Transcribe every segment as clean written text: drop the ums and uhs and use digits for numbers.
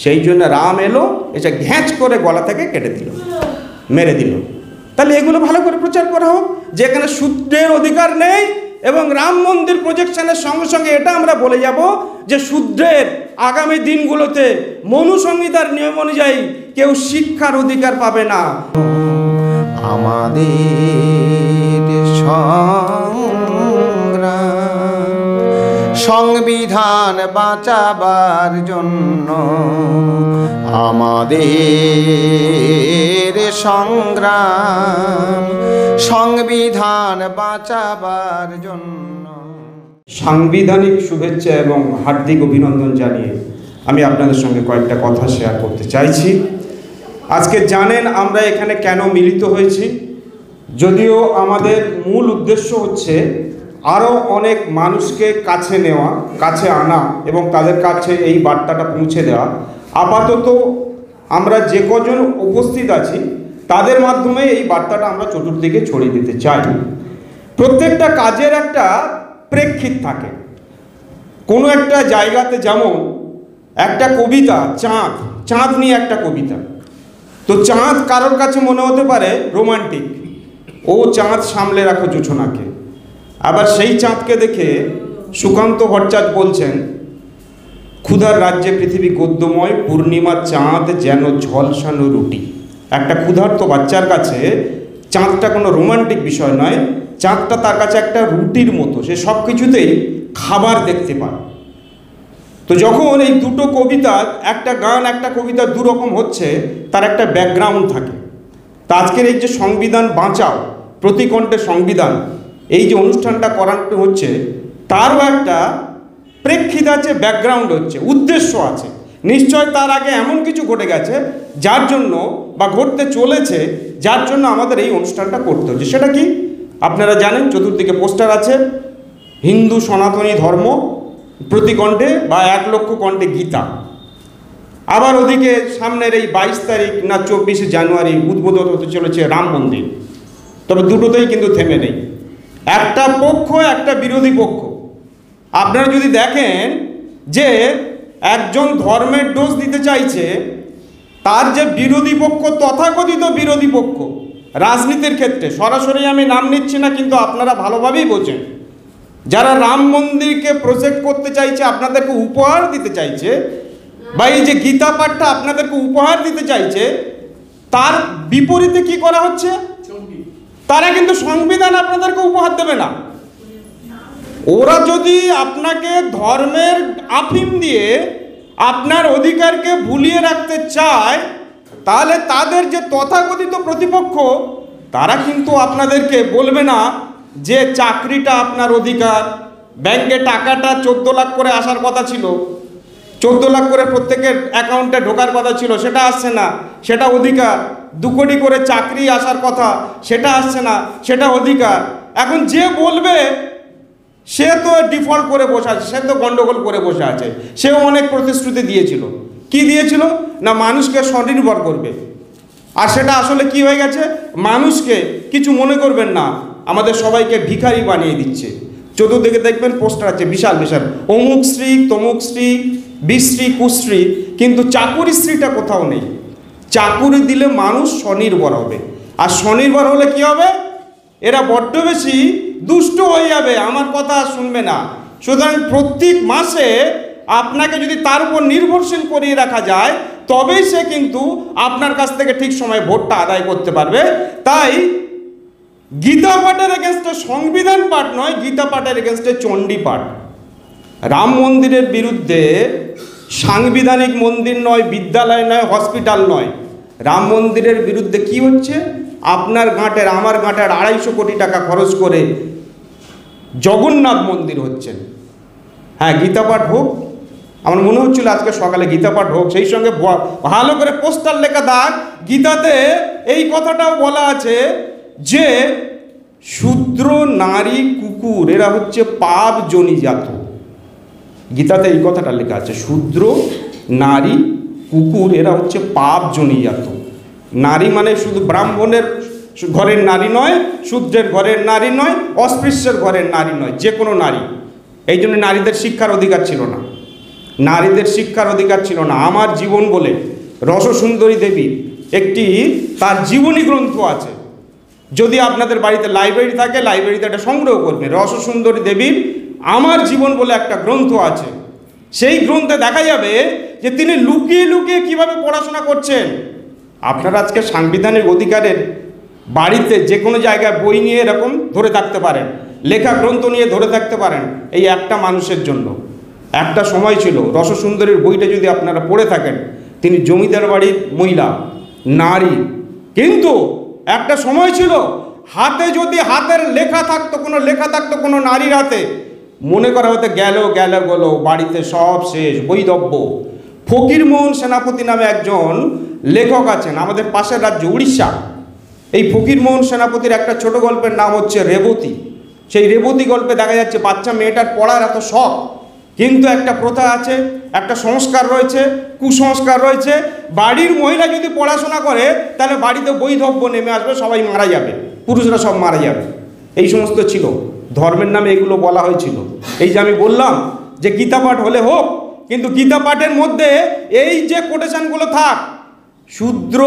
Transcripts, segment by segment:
সেই জন্য রাম এলো, এসে ঘ্যাঁচ করে গলা থেকে কেটে দিল, মেরে দিল। তাহলে এগুলো ভালো করে প্রচার করা হোক, যেখানে শূদ্রের অধিকার নেই। এবং রাম মন্দির প্রজেকশনের সঙ্গে সঙ্গে এটা আমরা বলে যাব যে শূদ্রের আগামী দিনগুলোতে মনু সংহিতার নিয়ম অনুযায়ী কেউ শিক্ষার অধিকার পাবে না। আমাদের সংবিধান বাঁচাবার জন্য, আমাদের সংগ্রাম সংবিধান বাঁচাবার জন্য। সাংবিধানিক শুভেচ্ছা এবং হার্দিক অভিনন্দন জানিয়ে আমি আপনাদের সঙ্গে কয়েকটা কথা শেয়ার করতে চাইছি। আজকে জানেন আমরা এখানে কেন মিলিত হয়েছি। যদিও আমাদের মূল উদ্দেশ্য হচ্ছে আরও অনেক মানুষকে কাছে নেওয়া, কাছে আনা এবং তাদের কাছে এই বার্তাটা পৌঁছে দেওয়া। আপাতত আমরা যে কজন উপস্থিত আছি তাদের মাধ্যমে এই বার্তাটা আমরা চতুর্দিকে ছড়িয়ে দিতে চাই। প্রত্যেকটা কাজের একটা প্রেক্ষিত থাকে। কোনো একটা জায়গাতে যেমন একটা কবিতা, চাঁদ নিয়ে একটা কবিতা, তো চাঁদ কারোর কাছে মনে হতে পারে রোমান্টিক, ও চাঁদ সামলে রাখো জোছনাকে। আবার সেই চাঁদকে দেখে সুকান্ত ভট্টাচার্য বলছেন, ক্ষুধার রাজ্যে পৃথিবী গদ্যময়, পূর্ণিমার চাঁদ যেন ঝলসানো রুটি। একটা ক্ষুধার্ত বাচ্চার কাছে চাঁদটা কোনো রোমান্টিক বিষয় নয়, চাঁদটা তার কাছে একটা রুটির মতো, সে সব কিছুতেই খাবার দেখতে পায়। তো যখন এই দুটো কবিতা, একটা গান একটা কবিতা দুরকম হচ্ছে, তার একটা ব্যাকগ্রাউন্ড থাকে। তা আজকের এই যে সংবিধান বাঁচাও, প্রতিকণ্ঠে সংবিধান, এই যে অনুষ্ঠানটা করানো হচ্ছে, তারও একটা প্রেক্ষিত আছে, ব্যাকগ্রাউন্ড হচ্ছে, উদ্দেশ্য আছে। নিশ্চয় তার আগে এমন কিছু ঘটে গেছে যার জন্য, বা ঘটতে চলেছে যার জন্য আমাদের এই অনুষ্ঠানটা করতে হচ্ছে। সেটা কি আপনারা জানেন, চতুর্দিকে পোস্টার আছে, হিন্দু সনাতনী ধর্ম প্রতিকণ্ঠে বা 1 লক্ষ কণ্ঠে গীতা। আবার ওদিকে সামনের এই 22 তারিখ না 24শে জানুয়ারি উদ্বোধন হতে চলেছে রাম মন্দির। তবে দুটোতেই কিন্তু থেমে নেই, একটা পক্ষ একটা বিরোধী পক্ষ। আপনারা যদি দেখেন যে একজন ধর্মের ডোজ দিতে চাইছে, তার যে বিরোধী পক্ষ, তথাকথিত বিরোধী পক্ষ রাজনীতির ক্ষেত্রে, সরাসরি আমি নাম নিচ্ছি না কিন্তু আপনারা ভালোভাবেই বোঝেন, যারা রাম মন্দিরকে প্রজেক্ট করতে চাইছে, আপনাদেরকে উপহার দিতে চাইছে, বা এই যে গীতা পাঠটা আপনাদেরকে উপহার দিতে চাইছে, তার বিপরীতে কি করা হচ্ছে? তারা কিন্তু সংবিধান আপনাদেরকে উপহার দেবে না। ওরা যদি আপনাকে ধর্মের আফিম দিয়ে আপনার অধিকারকে ভুলিয়ে রাখতে চায়, তাহলে তাদের যে তথাকথিত প্রতিপক্ষ, তারা কিন্তু আপনাদেরকে বলবে না যে চাকরিটা আপনার অধিকার, ব্যাংকে টাকাটা 14 লাখ করে আসার কথা ছিল, 14 লাখ করে প্রত্যেকের অ্যাকাউন্টে ঢোকার কথা ছিল, সেটা আসছে না, সেটা অধিকার। 2 কোটি করে চাকরি আসার কথা, সেটা আসছে না, সেটা অধিকার। এখন যে বলবে সে তো ডিফল্ট করে বসে আছে, সে তো গন্ডগোল করে বসে আছে। সেও অনেক প্রতিশ্রুতি দিয়েছিল। কি দিয়েছিল? না মানুষকে স্বনির্ভর করবে। আর সেটা আসলে কি হয়ে গেছে? মানুষকে কিছু মনে করবেন না, আমাদের সবাইকে ভিখারি বানিয়ে দিচ্ছে। চতুর্দিকে দেখবেন পোস্টার আছে বিশাল বিশাল, অমুক শ্রী, তমুক শ্রী, বিশ্রী, কুশ্রী, কিন্তু চাকুরি শ্রীটা কোথাও নেই। চাকুরি দিলে মানুষ স্বনির্ভর হবে। আর স্বনির্ভর হলে কি হবে? এরা বড্ড বেশি দুষ্ট হয়ে যাবে, আমার কথা শুনবে না। সুতরাং প্রত্যেক মাসে আপনাকে যদি তার উপর নির্ভরশীল করিয়ে রাখা যায়, তবেই সে কিন্তু আপনার কাছ থেকে ঠিক সময় ভোটটা আদায় করতে পারবে। তাই গীতা পাঠের এগেনস্টে সংবিধান পাঠ নয়, গীতা পাঠের এগেনস্টে চণ্ডী পাঠ। রাম মন্দিরের বিরুদ্ধে সাংবিধানিক মন্দির নয়, বিদ্যালয় নয়, হসপিটাল নয়, রাম মন্দিরের বিরুদ্ধে কি হচ্ছে? আপনার গাঁটের, আমার গাঁটের 250 কোটি টাকা খরচ করে জগন্নাথ মন্দির হচ্ছেন। হ্যাঁ, গীতা পাঠ হোক, আমার মনে হচ্ছিল আজকে সকালে গীতা পাঠ হোক, সেই সঙ্গে ভালো করে পোস্টার লেখা থাক, গীতাতে এই কথাটাও বলা আছে যে শূদ্র, নারী, কুকুর এরা হচ্ছে পাপ জনিজাত। গীতাতে এই কথাটা লেখা আছে, শূদ্র, নারী, কুকুর এরা হচ্ছে পাপ জনিজাত। নারী মানে শুধু ব্রাহ্মণের ঘরের নারী নয়, শূদ্রের ঘরের নারী নয়, অস্পৃশ্যের ঘরের নারী নয়, যে কোনো নারী। এই জন্য নারীদের শিক্ষার অধিকার ছিল না। নারীদের শিক্ষার অধিকার ছিল না। আমার জীবন বলে রসসুন্দরী দেবীর একটি তার জীবনী গ্রন্থ আছে। যদি আপনাদের বাড়িতে লাইব্রেরি থাকে, লাইব্রেরিতে এটা সংগ্রহ করবেন। রসসুন্দরী দেবীর আমার জীবন বলে একটা গ্রন্থ আছে। সেই গ্রন্থে দেখা যাবে যে তিনি লুকিয়ে লুকিয়ে কিভাবে পড়াশোনা করছেন। আপনারা আজকে সাংবিধানিক অধিকারের বাড়িতে যে কোনো জায়গায় বই নিয়ে এরকম ধরে থাকতে পারেন, লেখা গ্রন্থ নিয়ে ধরে থাকতে পারেন, এই একটা মানুষের জন্য। একটা সময় ছিল, রসসুন্দরীর বইটা যদি আপনারা পড়ে থাকেন, তিনি জমিদার বাড়ির মহিলা, নারী, কিন্তু একটা সময় ছিল হাতে যদি হাতের লেখা থাকতো, কোনো লেখা থাকতো কোনো নারীর হাতে, মনে করা হতে গেল বাড়িতে সব শেষ, বৈধব্য। ফকিরমোহন সেনাপতি নামে একজন লেখক আছেন আমাদের পাশের রাজ্য উড়িষ্যা। এই ফকিরমোহন সেনাপতির একটা ছোট গল্পের নাম হচ্ছে রেবতী। সেই রেবতী গল্পে দেখা যাচ্ছে বাচ্চা মেয়েটার পড়ার এত শখ, কিন্তু একটা প্রথা আছে, একটা সংস্কার রয়েছে, কুসংস্কার রয়েছে। বাড়ির মহিলা যদি পড়াশোনা করে তাহলে বাড়িতে বৈধব্য নেমে আসবে, সবাই মারা যাবে, পুরুষরা সব মারা যাবে। এই সমস্ত ছিল, ধর্মের নামে এগুলো বলা হয়েছিল। এই যে আমি বললাম যে গীতা পাঠ হলে হোক, কিন্তু গীতা পাঠের মধ্যে এই যে কোটেশনগুলো থাক, শূদ্র,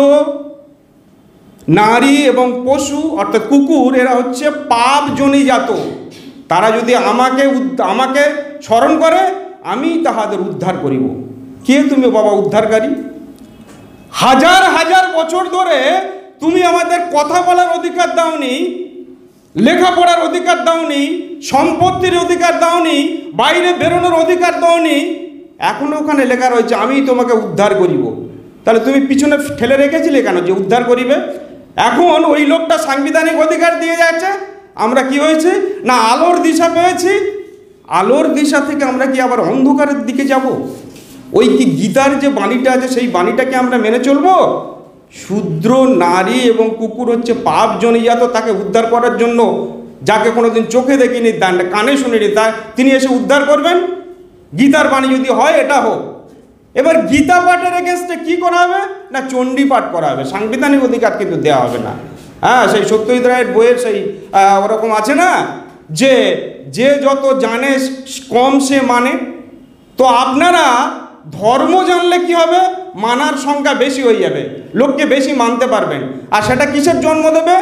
নারী এবং পশু অর্থাৎ কুকুর, এরা হচ্ছে পাপ জনিজাত। তারা যদি আমাকে স্মরণ করে, আমি তাহাদের উদ্ধার করিব। কে তুমি বাবা উদ্ধারকারী? হাজার হাজার বছর ধরে তুমি আমাদের কথা বলার অধিকার দাওনি, লেখাপড়ার অধিকার দাওনি, সম্পত্তির অধিকার দাওনি, বাইরে বেরোনোর অধিকার দাওনি। এখনো ওখানে লেখা রয়েছে আমি তোমাকে উদ্ধার করিব। তাহলে তুমি পিছনে ঠেলে রেখেছিলে কেন যে উদ্ধার করিবে? এখন ওই লোকটা সাংবিধানিক অধিকার দিয়ে যাচ্ছে, আমরা কি হয়েছে না আলোর দিশা পেয়েছি। আলোর দিশা থেকে আমরা কি আবার অন্ধকারের দিকে যাব? ওই কি গীতার যে বাণীটা আছে সেই বাণীটাকে আমরা মেনে চলবো? শূদ্র, নারী এবং কুকুর হচ্ছে পাপ জনিজাত, তাকে উদ্ধার করার জন্য যাকে কোনোদিন চোখে দেখিনি, কানে শুনিনি, তিনি এসে উদ্ধার করবেন। গীতার বাণী যদি হয় এটা হোক। এবার গীতা পাঠের এগেনস্টে কী করা হবে না চণ্ডী পাঠ করা হবে, সাংবিধানিক অধিকার কিন্তু দেওয়া হবে না। হ্যাঁ, সেই সত্যজিৎ রায়ের বইয়ের সেই ওরকম আছে না যে যে যত জানে কম সে মানে। তো আপনারা ধর্ম জানলে কি হবে, মানার সংখ্যা বেশি হয়ে যাবে, লোককে বেশি মানতে পারবেন। আর সেটা কিসের জন্ম দেবে?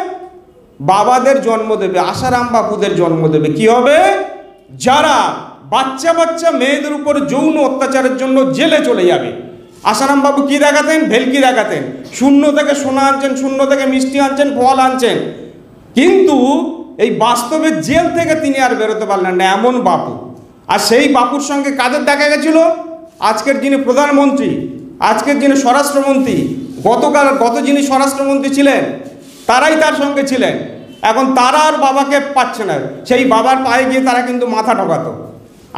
বাবাদের জন্ম দেবে, আশারাম বাপুদের জন্ম দেবে। কি হবে? যারা বাচ্চা বাচ্চা মেয়েদের উপর যৌন অত্যাচারের জন্য জেলে চলে যাবে। আশারাম বাবু কি দেখাতেন? ভেলকি দেখাতেন। শূন্য থেকে সোনা আনছেন, শূন্য থেকে মিষ্টি আনছেন, ফল আনছেন, কিন্তু এই বাস্তবে জেল থেকে তিনি আর বেরোতে পারলেন না, এমন বাপু। আর সেই বাপুর সঙ্গে কাদের দেখা গেছিল? আজকের যিনি প্রধানমন্ত্রী, আজকের যিনি স্বরাষ্ট্রমন্ত্রী, গত যিনি স্বরাষ্ট্রমন্ত্রী ছিলেন, তারাই তার সঙ্গে ছিলেন। এখন তারা আর বাবাকে পাচ্ছে না, সেই বাবার পায়ে গিয়ে তারা কিন্তু মাথা ঠকাতো।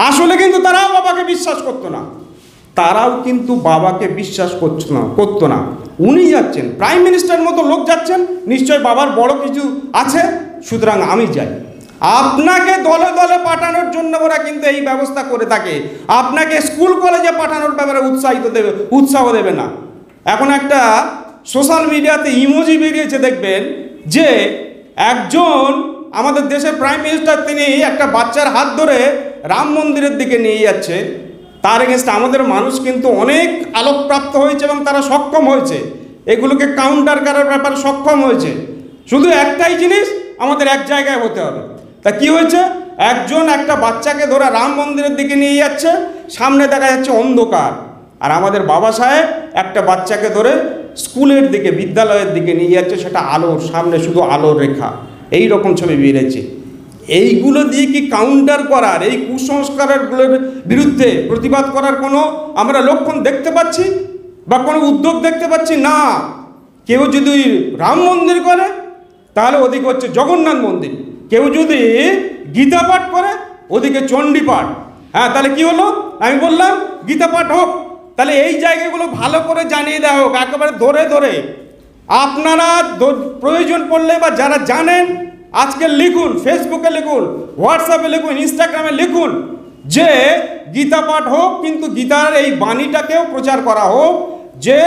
আসলে কিন্তু তারাও বাবাকে বিশ্বাস করতো না, তারাও কিন্তু বাবাকে বিশ্বাস করতো না। উনি যাচ্ছেন, প্রাইম মিনিস্টার মতো লোক যাচ্ছেন, নিশ্চয় বাবার বড় কিছু আছে, সুতরাং আমি যাই। আপনাকে দলে দলে পাঠানোর জন্য ওরা কিন্তু এই ব্যবস্থা করে থাকে। আপনাকে স্কুল কলেজে পাঠানোর ব্যাপারে উৎসাহ দেবে না। এখন একটা সোশ্যাল মিডিয়াতে ইমোজি বেরিয়েছে, দেখবেন যে একজন আমাদের দেশের প্রাইম মিনিস্টার, তিনি একটা বাচ্চার হাত ধরে রাম মন্দিরের দিকে নিয়ে যাচ্ছে। তার এগেনস্টে আমাদের মানুষ কিন্তু অনেক আলোকপ্রাপ্ত হয়েছে এবং তারা সক্ষম হয়েছে, এগুলোকে কাউন্টার করার ব্যাপারে সক্ষম হয়েছে। শুধু একটাই জিনিস, আমাদের এক জায়গায় হতে হবে। তা কি হয়েছে? একজন একটা বাচ্চাকে ধরে রাম মন্দিরের দিকে নিয়ে যাচ্ছে, সামনে দেখা যাচ্ছে অন্ধকার। আর আমাদের বাবা সাহেব একটা বাচ্চাকে ধরে স্কুলের দিকে, বিদ্যালয়ের দিকে নিয়ে যাচ্ছে, সেটা আলোর সামনে, শুধু আলোর রেখা। এই রকম ছবি বেরিয়েছে। এইগুলো দিয়ে কি কাউন্টার করার, এই কুসংস্কারগুলোর বিরুদ্ধে প্রতিবাদ করার কোনো আমরা লক্ষণ দেখতে পাচ্ছি বা কোনো উদ্যোগ দেখতে পাচ্ছি না। কেউ যদি রাম মন্দির করে তাহলে ওদিকে হচ্ছে জগন্নাথ মন্দির, কেউ যদি গীতা পাঠ করে ওদিকে চণ্ডী পাঠ। হ্যাঁ, তাহলে কি হলো? আমি বললাম গীতা পাঠ হোক, তাহলে এই জায়গাগুলো ভালো করে জানিয়ে দেওয়া হোক, একেবারে ধরে ধরে। আপনারা প্রয়োজন পড়লে বা যারা জানেন আজকে লিখুন, ফেসবুকে লিখুন, হোয়াটসঅ্যাপে লিখুন, ইনস্টাগ্রামে লিখুন যে গীতা পাঠ হোক, কিন্তু গীতার এই বাণীটাকেও প্রচার করা হোক যে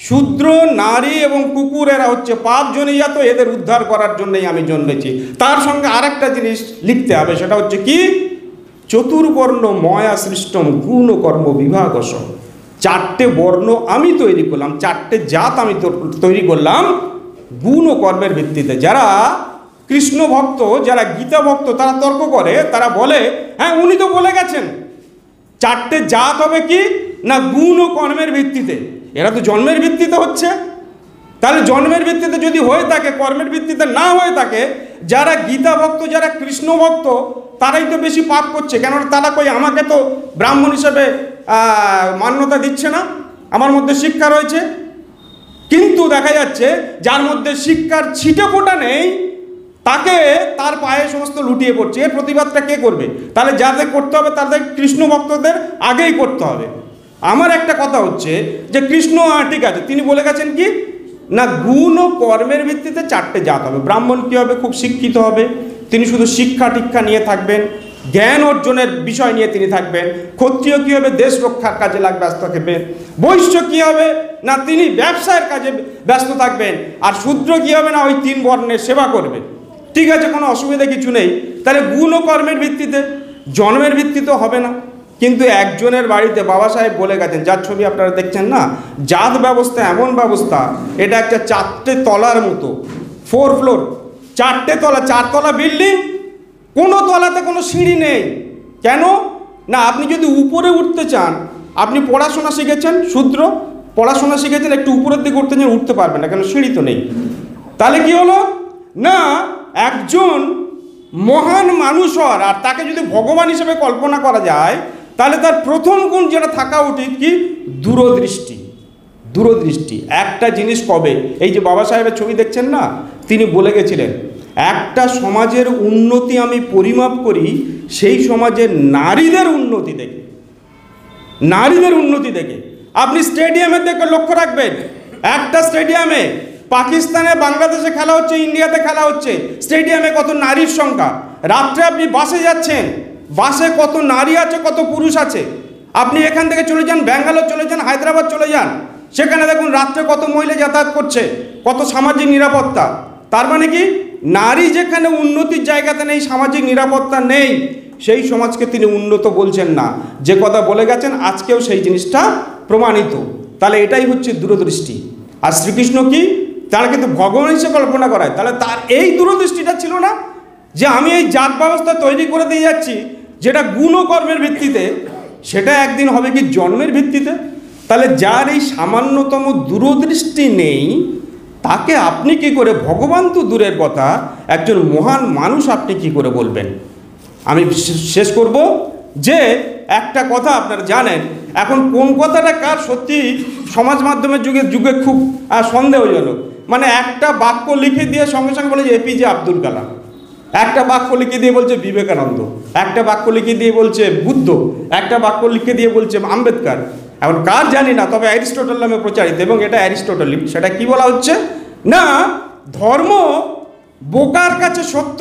শূদ্র, নারী এবং কুকুর এরা হচ্ছে পাপ জনিজাত, এদের উদ্ধার করার জন্যই আমি জন্মেছি। তার সঙ্গে আরেকটা জিনিস লিখতে হবে, সেটা হচ্ছে কি, চতুর্বর্ণ ময়া সৃষ্টম গুণ কর্ম বিভাগস। 4টে বর্ণ আমি তৈরি করলাম, 4টে জাত আমি তৈরি করলাম গুণ ও কর্মের ভিত্তিতে। যারা কৃষ্ণ ভক্ত, যারা গীতা ভক্ত, তারা তর্ক করে, তারা বলে হ্যাঁ উনি তো বলে গেছেন 4টে জাত হবে কি না গুণ ও কর্মের ভিত্তিতে। এরা তো জন্মের ভিত্তিতে হচ্ছে, তাহলে জন্মের ভিত্তিতে যদি হয়ে থাকে, কর্মের ভিত্তিতে না হয়ে থাকে, যারা গীতা ভক্ত, যারা কৃষ্ণ ভক্ত, তারাই তো বেশি পাপ করছে। কেননা তারা কই আমাকে তো ব্রাহ্মণ হিসেবে মান্যতা দিচ্ছে না, আমার মধ্যে শিক্ষা রয়েছে। কিন্তু দেখা যাচ্ছে যার মধ্যে শিক্ষার ছিটে ফোঁটা নেই, তাকে তার পায়ে সমস্ত লুটিয়ে পড়ছে। এর প্রতিবাদটা কে করবে? তাহলে যাদের করতে হবে তাদের কৃষ্ণ ভক্তদের আগেই করতে হবে। আমার একটা কথা হচ্ছে যে কৃষ্ণ ঠিক আছে, তিনি বলে গেছেন কি না গুণ ও কর্মের ভিত্তিতে 4টে জাত হবে। ব্রাহ্মণ কী হবে? খুব শিক্ষিত হবে, তিনি শুধু শিক্ষা টিক্ষা নিয়ে থাকবেন, জ্ঞান অর্জনের বিষয় নিয়ে তিনি থাকবেন। ক্ষত্রিয় কী হবে? দেশ রক্ষার কাজে ব্যস্ত থাকবেন। বৈশ্য কী হবে না তিনি ব্যবসায়ের কাজে ব্যস্ত থাকবেন। আর শূদ্র কী হবে না ওই 3 বর্ণের সেবা করবে। ঠিক আছে, কোনো অসুবিধা কিছু নেই। তাহলে গুণ ও কর্মের ভিত্তিতে, জন্মের ভিত্তিতে হবে না। কিন্তু একজনের বাড়িতে বাবা সাহেব বলে গেছেন, যার ছবি আপনারা দেখছেন না, জাত ব্যবস্থা এমন ব্যবস্থা, এটা একটা 4টে তলার মতো, 4 ফ্লোর, 4টে তলা, 4 তলা বিল্ডিং, কোনো তলাতে কোনো সিঁড়ি নেই। কেন না আপনি যদি উপরে উঠতে চান, আপনি পড়াশোনা শিখেছেন, শূদ্র পড়াশোনা শিখেছেন, একটু উপরের দিকে উঠতে চান, উঠতে পারবেন না, কেন সিঁড়ি তো নেই। তাহলে কি হলো না একজন মহান মানুষ হওয়ার, আর তাকে যদি ভগবান হিসেবে কল্পনা করা যায়, তাহলে তার প্রথম গুণ যেটা থাকা উচিত কি দূরদৃষ্টি। দূরদৃষ্টি একটা জিনিস কবে, এই যে বাবা সাহেবের ছবি দেখছেন না, তিনি বলে গেছিলেন একটা সমাজের উন্নতি আমি পরিমাপ করি সেই সমাজের নারীদের উন্নতি দেখে। নারীদের উন্নতি দেখে। আপনি স্টেডিয়ামের দিকে লক্ষ্য রাখবেন, একটা স্টেডিয়ামে পাকিস্তানে, বাংলাদেশে খেলা হচ্ছে, ইন্ডিয়াতে খেলা হচ্ছে, স্টেডিয়ামে কত নারীর সংখ্যা। রাত্রে আপনি বাসে যাচ্ছেন, বাসে কত নারী আছে, কত পুরুষ আছে। আপনি এখান থেকে চলে যান, ব্যাঙ্গালোর চলে যান, হায়দ্রাবাদ চলে যান, সেখানে দেখুন রাত্রে কত মহিলা যাতায়াত করছে, কত সামাজিক নিরাপত্তা। তার মানে কি নারী যেখানে উন্নতির জায়গাতে নেই, সামাজিক নিরাপত্তা নেই, সেই সমাজকে তিনি উন্নত বলছেন না। যে কথা বলে গেছেন আজকেও সেই জিনিসটা প্রমাণিত। তাহলে এটাই হচ্ছে দূরদৃষ্টি। আর শ্রীকৃষ্ণ কি তারা কিন্তু ভগবান হিসেবে কল্পনা করায়, তাহলে তার এই দূরদৃষ্টিটা ছিল না যে আমি এই জাত ব্যবস্থা তৈরি করে দিয়ে যাচ্ছি যেটা গুণ ও কর্মের ভিত্তিতে, সেটা একদিন হবে কি জন্মের ভিত্তিতে। তাহলে যার এই সামান্যতম দূরদৃষ্টি নেই, তাকে আপনি কি করে, ভগবান তো দূরের কথা, একজন মহান মানুষ আপনি কি করে বলবেন? আমি শেষ করব যে একটা কথা আপনারা জানেন, এখন কোন কথাটা কার সত্যি সমাজ মাধ্যমের যুগে খুব সন্দেহজনক। মানে একটা বাক্য লিখে দিয়ে সঙ্গে সঙ্গে বলে যে এপিজে আব্দুল কালাম, একটা বাক্য লিখে দিয়ে বলছে বিবেকানন্দ, একটা বাক্য লিখে দিয়ে বলছে বুদ্ধ, একটা বাক্য লিখে দিয়ে বলছে আম্বেদকর। এখন কার জানি না, তবে অ্যারিস্টটল নামে প্রচারিত, এবং এটা অ্যারিস্টটল। সেটা কি বলা হচ্ছে না ধর্ম বোকার কাছে সত্য,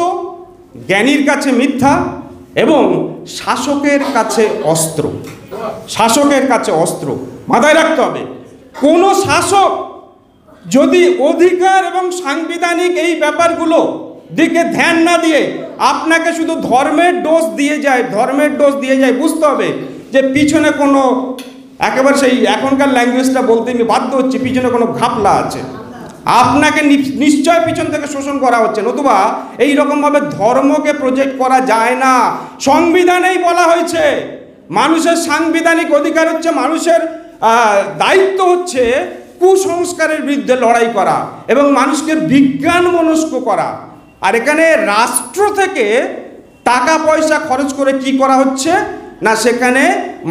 জ্ঞানীর কাছে মিথ্যা, এবং শাসকের কাছে অস্ত্র। শাসকের কাছে অস্ত্র মাথায় রাখতে হবে। কোনো শাসক যদি অধিকার এবং সাংবিধানিক এই ব্যাপারগুলো দিকে ধ্যান না দিয়ে আপনাকে শুধু ধর্মের ডোজ দিয়ে যায়, ধর্মের ডোজ দিয়ে যায়, বুঝতে হবে যে পিছনে কোনো, একেবারে সেই এখনকার ল্যাঙ্গুয়েজটা বলতে আমি বাধ্য হচ্ছি, পিছনে কোনো ঘাপলা আছে। আপনাকে নিশ্চয় পিছন থেকে শোষণ করা হচ্ছে, নতুবা এইরকমভাবে ধর্মকে প্রজেক্ট করা যায় না। সংবিধানেই বলা হয়েছে মানুষের সাংবিধানিক অধিকার হচ্ছে, মানুষের দায়িত্ব হচ্ছে কুসংস্কারের বিরুদ্ধে লড়াই করা এবং মানুষকে বিজ্ঞান মনস্ক করা। আর এখানে রাষ্ট্র থেকে টাকা পয়সা খরচ করে কি করা হচ্ছে না, সেখানে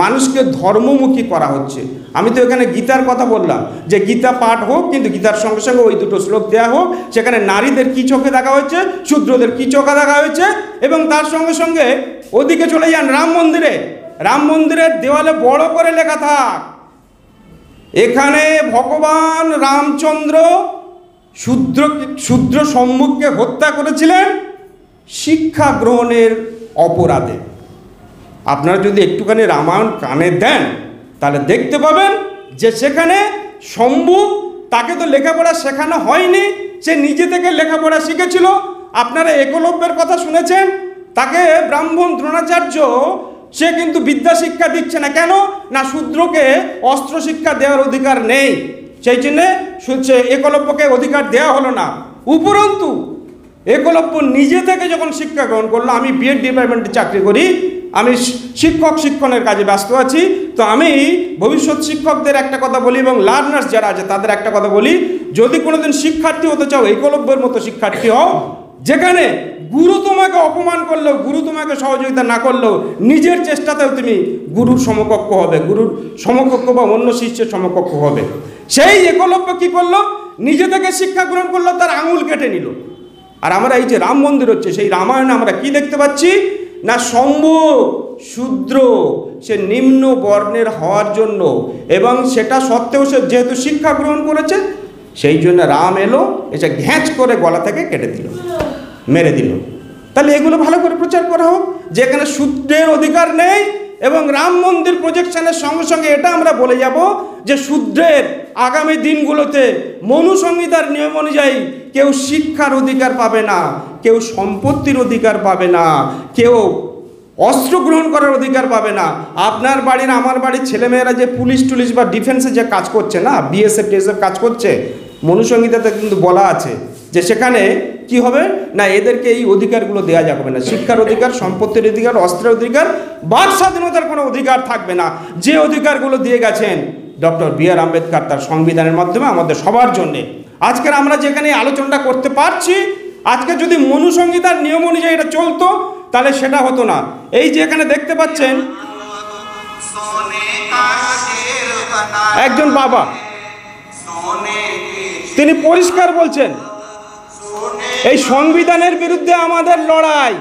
মানুষকে ধর্মমুখী করা হচ্ছে। আমি তো এখানে গীতার কথা বললাম যে গীতা পাঠ হোক, কিন্তু গীতার সঙ্গে সঙ্গে ওই দুটো শ্লোক দেওয়া হোক, সেখানে নারীদের কি চোখে দেখা হয়েছে, শূদ্রদের কি চোখে দেখা হয়েছে, এবং তার সঙ্গে সঙ্গে ওদিকে চলে যান রাম মন্দিরে, রাম মন্দিরের দেওয়ালে বড় করে লেখা থাক এখানে ভগবান রামচন্দ্র শূদ্র সম্মুখকে হত্যা করেছিলেন শিক্ষা গ্রহণের অপরাধে। আপনারা যদি একটুখানি রামায়ণ কানে দেন তাহলে দেখতে পাবেন যে সেখানে সম্মুখ, তাকে তো লেখাপড়া শেখানো হয়নি, সে নিজে থেকে লেখাপড়া শিখেছিল। আপনারা একলব্যের কথা শুনেছেন, তাকে ব্রাহ্মণ দ্রোণাচার্য সে কিন্তু বিদ্যা শিক্ষা দিচ্ছে না। কেন না, শূদ্রকে অস্ত্র শিক্ষা দেওয়ার অধিকার নেই, সেই জন্যে একলব্যকে অধিকার দেওয়া হলো না। উপরন্তু একলব্য নিজে থেকে যখন শিক্ষা গ্রহণ করলো, আমি বিএড ডিপার্টমেন্টে চাকরি করি, আমি শিক্ষণের কাজে ব্যস্ত আছি, তো আমি ভবিষ্যৎ শিক্ষকদের একটা কথা বলি এবং লার্নার্স যারা আছে তাদের একটা কথা বলি, যদি কোনোদিন শিক্ষার্থী হতে চাও একলব্যের মতো শিক্ষার্থী হও, যেখানে গুরু তোমাকে অপমান করলেও, গুরু তোমাকে সহযোগিতা না করলেও নিজের চেষ্টাতেও তুমি গুরুর সমকক্ষ হবে, গুরুর সমকক্ষ বা অন্য শিষ্যের সমকক্ষ হবে। সেই একলব্য কি করলো, নিজে থেকে শিক্ষা গ্রহণ করলো, তার আঙুল কেটে নিল। আর আমরা এই যে রাম মন্দির হচ্ছে, সেই রামায়ণে আমরা কি দেখতে পাচ্ছি না, সম্ভব শূদ্র সে নিম্ন বর্ণের হওয়ার জন্য, এবং সেটা সত্ত্বেও সে যেহেতু শিক্ষা গ্রহণ করেছে, সেই জন্য রাম এলো, এসে ঘ্যাঁচ করে গলা থেকে কেটে দিল, মেরে দিল। তাহলে এগুলো ভালো করে প্রচার করা হোক যে এখানে শূদ্রের অধিকার নেই, এবং রাম মন্দির প্রজেকশনের সঙ্গে সঙ্গে এটা আমরা বলে যাব যে শূদ্রের আগামী দিনগুলোতে মনু সংহিতার নিয়ম অনুযায়ী কেউ শিক্ষার অধিকার পাবে না, কেউ সম্পত্তির অধিকার পাবে না, কেউ অস্ত্র গ্রহণ করার অধিকার পাবে না। আপনার বাড়ির আমার বাড়ির ছেলেমেয়েরা যে পুলিশ টুলিশ বা ডিফেন্সে যে কাজ করছে না, বিএসএফ টিএসএফ কাজ করছে, মনু সংহিতাতে কিন্তু বলা আছে যে সেখানে কি হবে না, এদেরকে এই অধিকারগুলো দেওয়া যাবে না। শিক্ষার অধিকার, সম্পত্তির অধিকার, অস্ত্রের অধিকার, বাক স্বাধীনতার কোনো অধিকার থাকবে না, যে অধিকারগুলো দিয়ে গেছেন ডক্টর বি.আর. আম্বেদকর তার সংবিধানের মাধ্যমে আমাদের সবার জন্যে। আজকের আমরা যেখানে আলোচনাটা করতে পারছি, আজকে যদি মনু সংহিতার নিয়ম অনুযায়ী এটা চলতো তাহলে সেটা হতো না। এই যে এখানে দেখতে পাচ্ছেন একজন বাবা, তিনি পরিষ্কার বলছেন এই সংবিধানের বিরুদ্ধে আমাদের লড়াই।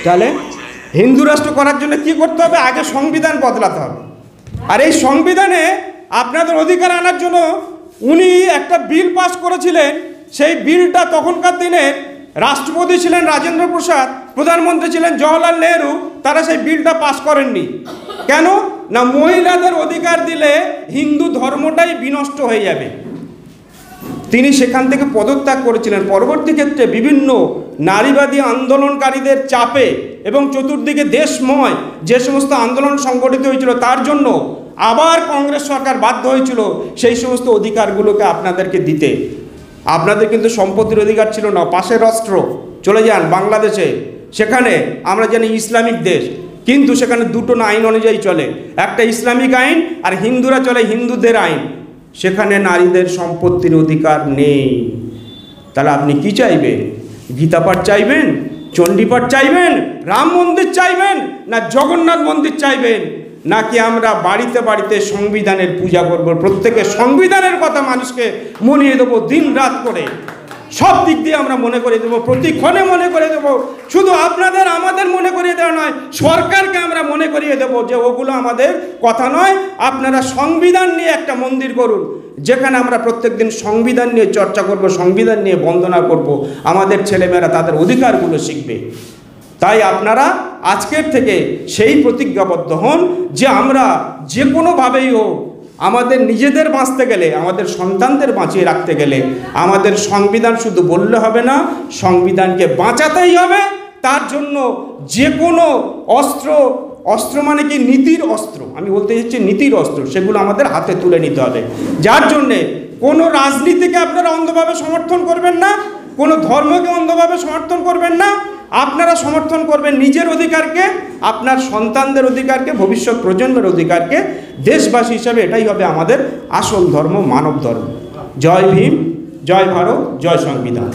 তাহলে হিন্দু রাষ্ট্র করার জন্য কি করতে হবে, আগে সংবিধান বদলাতে হবে। আর এই সংবিধানে আপনাদের অধিকার আনার জন্য উনি একটা বিল পাস করেছিলেন। সেই বিলটা তখনকার দিনে রাষ্ট্রপতি ছিলেন রাজেন্দ্র প্রসাদ, প্রধানমন্ত্রী ছিলেন জওহরলাল নেহরু, তারা সেই বিলটা পাস করেননি। কেন না, মহিলাদের অধিকার দিলে হিন্দু ধর্মটাই বিনষ্ট হয়ে যাবে। তিনি সেখান থেকে পদত্যাগ করেছিলেন। পরবর্তী ক্ষেত্রে বিভিন্ন নারীবাদী আন্দোলনকারীদের চাপে এবং চতুর্দিকে দেশময় যে সমস্ত আন্দোলন সংগঠিত হয়েছিল, তার জন্য আবার কংগ্রেস সরকার বাধ্য হয়েছিল সেই সমস্ত অধিকারগুলোকে আপনাদেরকে দিতে। আপনাদের কিন্তু সম্পত্তির অধিকার ছিল না। পাশের রাষ্ট্র চলে যান বাংলাদেশে, সেখানে আমরা জানি ইসলামিক দেশ, কিন্তু সেখানে দুটো আইন অনুযায়ী চলে, একটা ইসলামিক আইন আর হিন্দুরা চলে হিন্দুদের আইন। সেখানে নারীদের সম্পত্তির অধিকার নেই। তাহলে আপনি কি চাইবেন? গীতাপাঠ চাইবেন, চণ্ডীপাঠ চাইবেন, রাম মন্দির চাইবেন, না জগন্নাথ মন্দির চাইবেন, নাকি আমরা বাড়িতে বাড়িতে সংবিধানের পূজা করব, প্রত্যেকে সংবিধানের কথা মানুষকে মনিয়ে দেবো দিন রাত করে, সব দিক দিয়ে আমরা মনে করে দেবো, প্রতিক্ষণে মনে করে দেবো। শুধু আপনাদের আমাদের মনে করিয়ে দেওয়া নয়, সরকারকে আমরা মনে করিয়ে দেবো যে ওগুলো আমাদের কথা নয়। আপনারা সংবিধান নিয়ে একটা মন্দির করুন, যেখানে আমরা প্রত্যেকদিন সংবিধান নিয়ে চর্চা করব, সংবিধান নিয়ে বন্দনা করব, আমাদের ছেলেমেয়েরা তাদের অধিকারগুলো শিখবে। তাই আপনারা আজকের থেকে সেই প্রতিজ্ঞাবদ্ধ হন যে আমরা যে কোনোভাবেই হোক আমাদের নিজেদের বাঁচতে গেলে, আমাদের সন্তানদের বাঁচিয়ে রাখতে গেলে আমাদের সংবিধান শুধু বললে হবে না, সংবিধানকে বাঁচাতেই হবে। তার জন্য যে কোনো অস্ত্র মানে কি, নীতির অস্ত্র, আমি বলতে চাইছি নীতির অস্ত্র, সেগুলো আমাদের হাতে তুলে নিতে হবে। যার জন্যে কোনো রাজনীতিকে আপনারা অন্ধভাবে সমর্থন করবেন না, কোনো ধর্মকে অন্ধভাবে সমর্থন করবেন না। আপনারা সমর্থন করবেন নিজের অধিকারকে, আপনার সন্তানদের অধিকারকে, ভবিষ্যৎ প্রজন্মের অধিকারকে। দেশবাসী হিসাবে এটাই হবে আমাদের আসল ধর্ম, মানব ধর্ম। জয় ভীম, জয় ভারত, জয় সংবিধান।